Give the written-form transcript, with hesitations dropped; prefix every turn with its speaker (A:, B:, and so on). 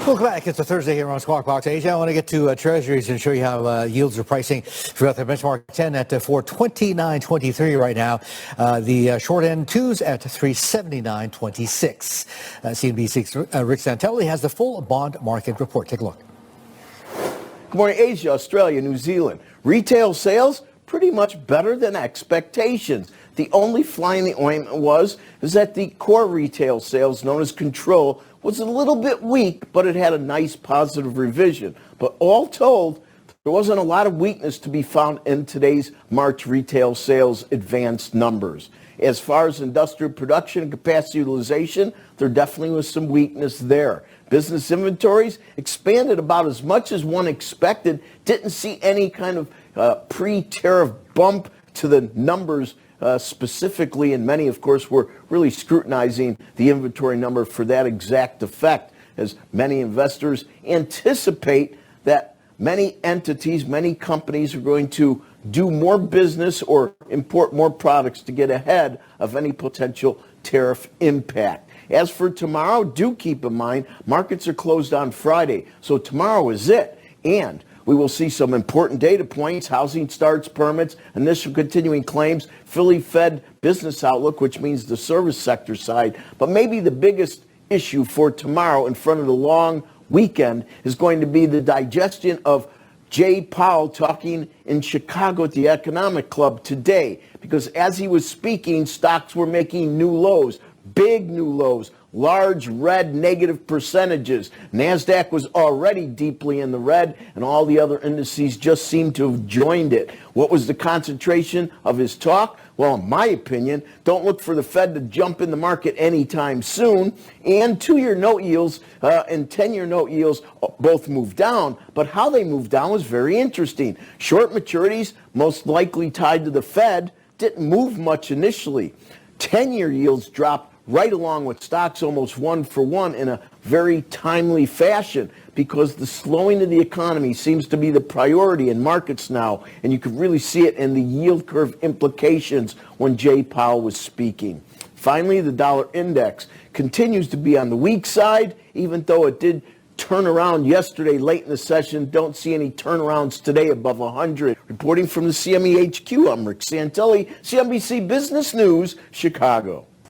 A: Welcome back. It's a Thursday here on Squawk Box Asia. I want to get to Treasuries and show you how yields are pricing throughout the benchmark 10 at 429.23 right now. The short end twos at 379.26. CNBC's Rick Santelli has the full bond market report. Take a look.
B: Good morning, Asia, Australia, New Zealand. Retail sales pretty much better than expectations. The only fly in the ointment is that the core retail sales, known as control, was a little bit weak, but it had a nice positive revision. But all told, there wasn't a lot of weakness to be found in today's March retail sales advanced numbers. As far as industrial production and capacity utilization, there definitely was some weakness there. Business inventories expanded about as much as one expected. Didn't see any kind of pre-tariff bump to the numbers specifically, and many, of course, were really scrutinizing the inventory number for that exact effect, as many investors anticipate that many entities, many companies are going to do more business or import more products to get ahead of any potential tariff impact. As for tomorrow, do keep in mind, markets are closed on Friday, so tomorrow is it. And we will see some important data points: housing starts, permits, initial continuing claims, Philly Fed business outlook, which means the service sector side. But maybe the biggest issue for tomorrow in front of the long weekend is going to be the digestion of Jay Powell talking in Chicago at the Economic Club today. Because as he was speaking, stocks were making new lows, big new lows, large red negative percentages. NASDAQ was already deeply in the red, and all the other indices just seemed to have joined it. What was the concentration of his talk? Well, in my opinion, don't look for the Fed to jump in the market anytime soon. And 2-year note yields and 10-year note yields both moved down, but how they moved down was very interesting. Short maturities, most likely tied to the Fed, didn't move much initially. 10-year yields dropped right along with stocks, almost 1-for-1 in a very timely fashion, because the slowing of the economy seems to be the priority in markets now, and you could really see it in the yield curve implications when Jay Powell was speaking. Finally, the dollar index continues to be on the weak side, even though it did turn around yesterday late in the session. Don't see any turnarounds today above 100. Reporting from the CME HQ, I'm Rick Santelli, CNBC Business News, Chicago.